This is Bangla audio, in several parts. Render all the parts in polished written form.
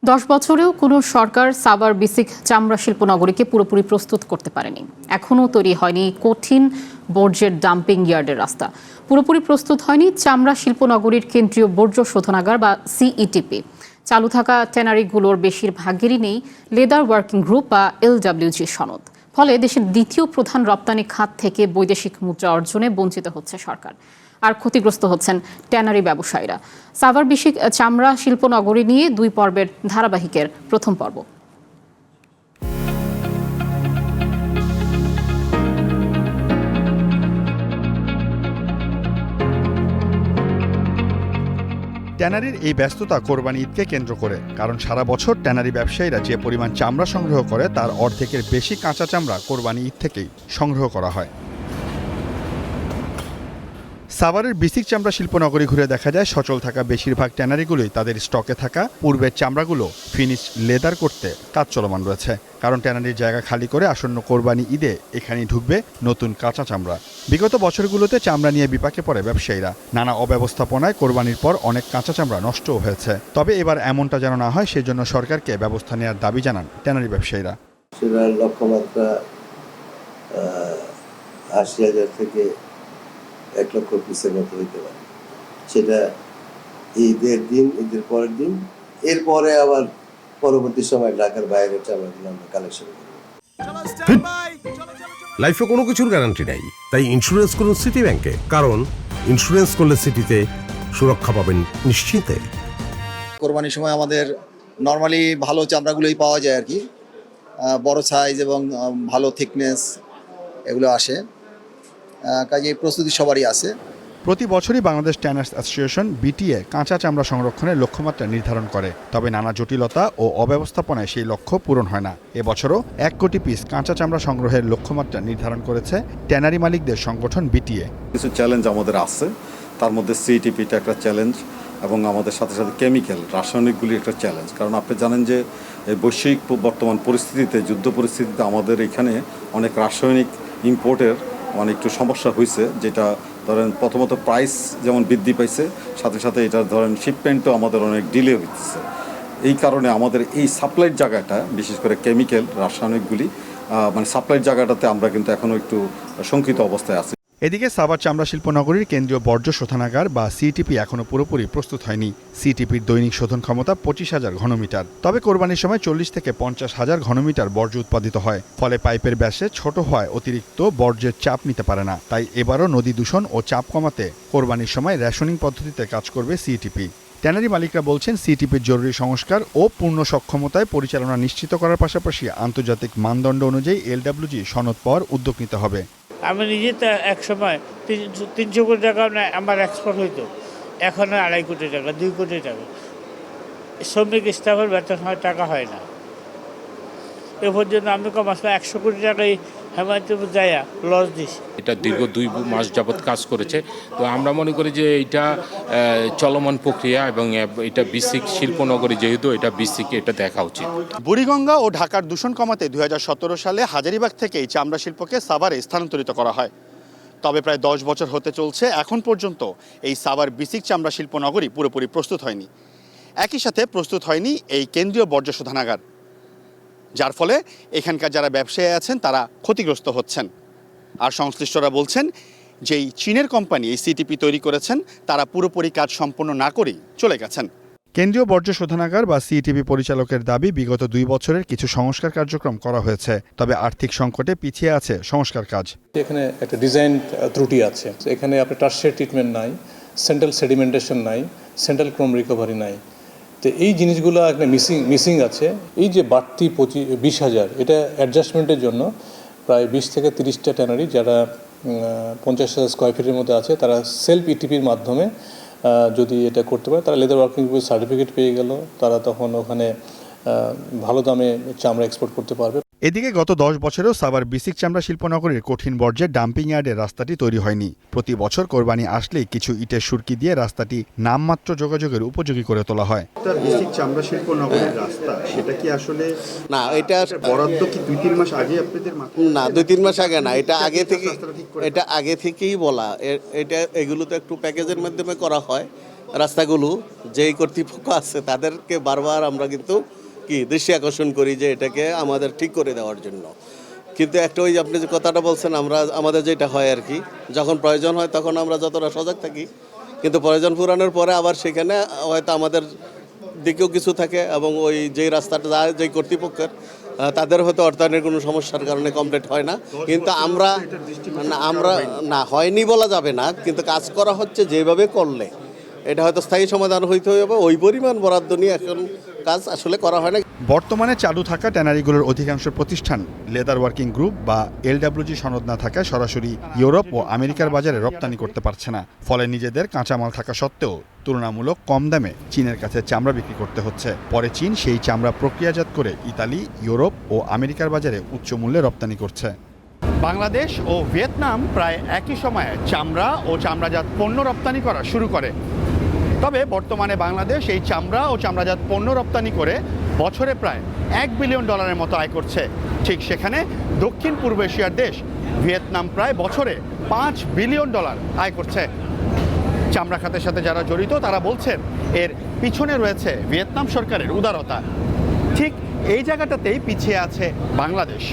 10 বছরেও কোনো সরকার সাভার বিসিক চামড়া শিল্প নগরীকে পুরোপুরি প্রস্তুত করতে পারেনি। এখনও তৈরি হয়নি কঠিন বর্জ্যের ডাম্পিং ইয়ার্ডের রাস্তা। পুরোপুরি প্রস্তুত হয়নি চামড়া শিল্প নগরীর কেন্দ্রীয় বর্জ্য শোধনাগার বা সিইটিপি। চালু থাকা ট্যানারিগুলোর বেশিরভাগেরই নেই লেদার ওয়ার্কিং গ্রুপ বা এলডব্লিউজি সনদ। ফলে দেশের দ্বিতীয় প্রধান রপ্তানি খাত থেকে বৈদেশিক মুদ্রা অর্জনে বঞ্চিত হচ্ছে সরকার। আর ক্ষতিগ্রস্ত হচ্ছেন ট্যানারি ব্যবসায়ীরা। সাভার বিসিক চামড়া শিল্প নগরী নিয়ে 2 পর্বের ধারাবাহিকের প্রথম পর্ব। ট্যানারির এই ব্যস্ততা কোরবানি ঈদকে কেন্দ্র করে, কারণ সারা বছর ট্যানারি ব্যবসায়ীরা যে পরিমাণ চামড়া সংগ্রহ করে তার অর্ধেকের বেশি কাঁচা চামড়া কোরবানি ঈদ থেকেই সংগ্রহ করা হয়। সাভারের বিসিক চামড়া শিল্পনগরী ঘুরে দেখা যায় সচল থাকা বেশিরভাগ ট্যানারিগুলোই তাদের স্টকে থাকা পূর্বের চামড়াগুলো ফিনিশ লেদার করতে কাজ চলমান রয়েছে। কারণ ট্যানারির জায়গা খালি করে আসন্ন কোরবানি ঈদে এখানেই ঢুকবে নতুন কাঁচা চামড়া। বিগত বছরগুলোতে চামড়া নিয়ে বিপাকে পড়ে ব্যবসায়ীরা। নানা অব্যবস্থাপনায় কোরবানির পর অনেক কাঁচা চামড়া নষ্টও হয়েছে। তবে এবার এমনটা যেন না হয় সেজন্য সরকারকে ব্যবস্থা নেওয়ার দাবি জানান ট্যানারি ব্যবসায়ীরা। লক্ষ্যমাত্রা ৮০,০০০ থেকে 1 লক্ষ পিসের মতো হইতে পারে। সেটা ঈদের দিন, ঈদের পরের দিন, এরপরে আবার পরবর্তী সময় ঢাকার বাইরে চামড়াগুলো আমরা কালেকশন করব। লাইফে কোনো কিছুর গ্যারান্টি নাই, তাই ইন্স্যুরেন্স করুন সিটি ব্যাংকে। কারণ ইন্স্যুরেন্স করলে সিটিতে সুরক্ষা পাবেন নিশ্চিন্তে। কোরবানির সময় আমাদের নর্মালি ভালো চামড়াগুলোই পাওয়া যায় আর কি, বড় সাইজ এবং ভালো থিকনেস এগুলো আসে, কাজে প্রস্তুতি সবারই আছে। প্রতি বছরই বাংলাদেশ ট্যানার্স অ্যাসোসিয়েশন বিটিএ কাঁচা চামড়া সংরক্ষণের লক্ষ্যমাত্রা নির্ধারণ করে। তবে নানা জটিলতা ও অব্যবস্থাপনায় সেই লক্ষ্য পূরণ হয় না। এবছরও 1 কোটি পিস কাঁচা চামড়া সংগ্রহের লক্ষ্যমাত্রা নির্ধারণ করেছে ট্যানারি মালিকদের সংগঠন বিটিএ। কিছু চ্যালেঞ্জ আমাদের আছে, তার মধ্যে সিইটিপিটা একটা চ্যালেঞ্জ এবং আমাদের সাথে সাথে কেমিক্যাল রাসায়নিকগুলি একটা চ্যালেঞ্জ। কারণ আপনি জানেন যে এই বৈশ্বিক বর্তমান পরিস্থিতিতে, যুদ্ধ পরিস্থিতিতে আমাদের এখানে অনেক রাসায়নিক ইম্পোর্টের একটু সমস্যা হয়েছে, যেটা ধরেন প্রথমত প্রাইস যেমন বৃদ্ধি পাইছে, সাথে সাথে এটা ধরেন শিপমেন্টও আমাদের অনেক ডিলে হচ্ছে। এই কারণে আমাদের এই সাপ্লাইয়ের জায়গাটা, বিশেষ করে কেমিক্যাল রাসায়নিকগুলি সাপ্লাইয়ের জায়গাটাতে আমরা কিন্তু এখনও একটু শঙ্কিত অবস্থায় আছি। এদিকে সাভার চামড়া শিল্প নগরীর কেন্দ্রীয় বর্জ্য শোধনাগার বা সিটিপি এখনও পুরোপুরি প্রস্তুত হয়নি। সিটিপির দৈনিক শোধন ক্ষমতা 25,000 ঘনমিটার। তবে কোরবানির সময় 40 থেকে 50,000 ঘনমিটার বর্জ্য উৎপাদিত হয়। ফলে পাইপের ব্যাসে ছোট হওয়ায় অতিরিক্ত বর্জ্যের চাপ নিতে পারে না। তাই এবারও নদী দূষণ ও চাপ কমাতে কোরবানির সময় রেশনিং পদ্ধতিতে কাজ করবে সিটিপি। ট্যানারি মালিকরা বলছেন সিটিপির জরুরি সংস্কার ও পূর্ণ সক্ষমতায় পরিচালনা নিশ্চিত করার পাশাপাশি আন্তর্জাতিক মানদণ্ড অনুযায়ী এলডব্লিউজি সনদ পাওয়ার উদ্যোগ নিতে হবে। আমি নিজে তো এক সময় 300 কোটি টাকা আমার এক্সপোর্ট হইতো, এখন 2.5 কোটি টাকা, 2 কোটি টাকা। শ্রমিক স্টাফের বেতন হয়, টাকা হয় না। এ পর্যন্ত আমি কমাস 100 কোটি টাকাই হেমায়তপুর যাইয়া লস দিছি। এটা দীর্ঘ 2 মাস যাবৎ কাজ করেছে। তো আমরা মনে করি যে এটা চলমান প্রক্রিয়া এবং এটা বিসিক শিল্পনগরী, যেহেতু এটা বিসিক, এটা দেখা উচিত। বুড়িগঙ্গা ও ঢাকার দূষণ কমাতে 2017 সালে হাজারীবাগ থেকে এই চামড়া শিল্পকে সাভারে স্থানান্তরিত করা হয়। তবে প্রায় 10 বছর হতে চলছে, এখন পর্যন্ত এই সাভার বিসিক চামড়া শিল্পনগরী পুরোপুরি প্রস্তুত হয়নি। একই সাথে প্রস্তুত হয়নি এই কেন্দ্রীয় বর্জ্য শোধনাগার, যার ফলে এখানকার যারা ব্যবসায়ী আছেন তারা ক্ষতিগ্রস্ত হচ্ছেন। আর সংশ্লিষ্টরা বলছেন যেই চীনের কোম্পানি এই সিটিপি তৈরি করেছেন তারা পুরোপুরি কাজ সম্পন্ন না করেই চলে গেছেন। কেন্দ্রীয় বর্জ্য শোধনাগার বা সিটিপি পরিচালকের দাবি, বিগত 2 বছরের কিছু সংস্কার কার্যক্রম করা হয়েছে, তবে আর্থিক সংকটে পিছিয়ে আছে সংস্কার কাজ। এখানে একটা ডিজাইন ত্রুটি আছে। এখানে আপনার টার্সিয়ারি ট্রিটমেন্ট নাই, সেন্ট্রাল সেডিমেন্টেশন নাই, সেন্ট্রাল ক্রোম রিকভারি নাই। তো এই জিনিসগুলো একটা মিসিং আছে। এই যে বাড়তি 20,000, এটা অ্যাডজাস্টমেন্টের জন্য প্রায় 20 থেকে 30টা ট্যানারি যারা 50,000 স্কোয়ার ফিটের মধ্যে আছে, তারা সেলফ ইটিপির মাধ্যমে যদি এটা করতে পারে, তারা লেদার ওয়ার্কিং গ্রুপের সার্টিফিকেট পেয়ে গেল, তারা তখন ওখানে ভালো দামে চামড়া এক্সপোর্ট করতে পারবে। এদিকে গত 10 বছরেও সাভার বিসিক চামড়া শিল্পনগরীর কঠিন বর্জ্যের ডাম্পিং ইয়ার্ডের রাস্তাটি তৈরি হয়নি। প্রতি বছর কোরবানি আসলেই কিছু ইটের সুরকি দিয়ে রাস্তাটি নামমাত্র যোগাযোগের উপযোগী করে তোলা হয়। বিসিক চামড়া শিল্পনগরীর রাস্তা, সেটা কি আসলে না, এটা বরাদ্দ কি 2-3 মাস আগে আপনাদের না, 2-3 মাস আগে না, এটা আগে থেকে, এটা আগে থেকেই বলা। এটা এগুলো তো একটু প্যাকেজের মাধ্যমে করা হয়, রাস্তাগুলো যেই কর্তৃপক্ষ আছে তাদেরকে বারবার আমরা কিন্তু দৃষ্টি আকর্ষণ করি যে এটাকে আমাদের ঠিক করে দেওয়ার জন্য। কিন্তু একটা ওই আপনি যে কথাটা বলছেন, আমাদের যেটা হয় আর কি, যখন প্রয়োজন হয় তখন আমরা যতটা সজাগ থাকি, কিন্তু প্রয়োজন পূরণের পরে আবার সেখানে হয়তো আমাদের দিকেও কিছু থাকে এবং ওই যেই রাস্তাটা যায় যেই কর্তৃপক্ষের তাদের হয়তো অর্থায়নের কোনো সমস্যার কারণে কমপ্লিট হয় না। কিন্তু আমরা না হয়নি বলা যাবে না, কিন্তু কাজ করা হচ্ছে যেভাবে করলে এটা হয়তো স্থায়ী সমাধান হইতে হবে। ওই পরিমাণ বরাদ্দ নিয়ে এখন কাজ আসলে করা হয় না। বর্তমানে চালু থাকা ট্যানারিগুলোর অধিকাংশ প্রতিষ্ঠান লেদার ওয়ার্কিং গ্রুপ বা LWG সনদ না থাকায় সরাসরি ইউরোপ ও আমেরিকার বাজারে রপ্তানি করতে পারছে না। ফলে নিজেদের কাঁচামাল থাকা সত্ত্বেও তুলনামূলক কম দামে চীনের কাছে চামড়া বিক্রি করতে হচ্ছে। পরে চীন সেই চামড়া প্রক্রিয়াজাত করে ইতালি, ইউরোপ ও আমেরিকার বাজারে উচ্চ মূল্যে রপ্তানি করছে। বাংলাদেশ ও ভিয়েতনাম প্রায় একই সময়ে চামড়া ও চামড়াজাত পণ্য রপ্তানি করা শুরু করে। তবে বর্তমানে বাংলাদেশ এই চামড়া ও চামড়াজাত পণ্য রপ্তানি করে বছরে প্রায় $1 বিলিয়ন মতো আয় করছে। ঠিক সেখানে দক্ষিণ পূর্ব এশিয়ার দেশ ভিয়েতনাম প্রায় বছরে $5 বিলিয়ন আয় করছে। চামড়া খাতের সাথে যারা জড়িত তারা বলছেন এর পিছনে রয়েছে ভিয়েতনাম সরকারের উদারতা। ঠিক এই জায়গাটাতেই পিছিয়ে আছে বাংলাদেশ।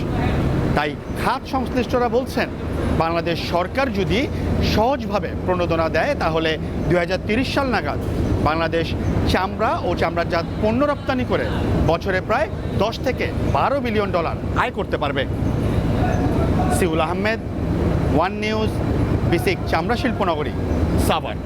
তাই খাত সংশ্লিষ্টরা বলছেন বাংলাদেশ সরকার যদি সহজভাবে প্রণোদনা দেয় তাহলে 2030 সাল নাগাদ বাংলাদেশ চামড়া ও চামড়াজাত পণ্য রপ্তানি করে বছরে প্রায় $10 থেকে $12 বিলিয়ন আয় করতে পারবে। Seoul Ahmed, one news, BSCIC চামড়া শিল্পনগরী, সাভার।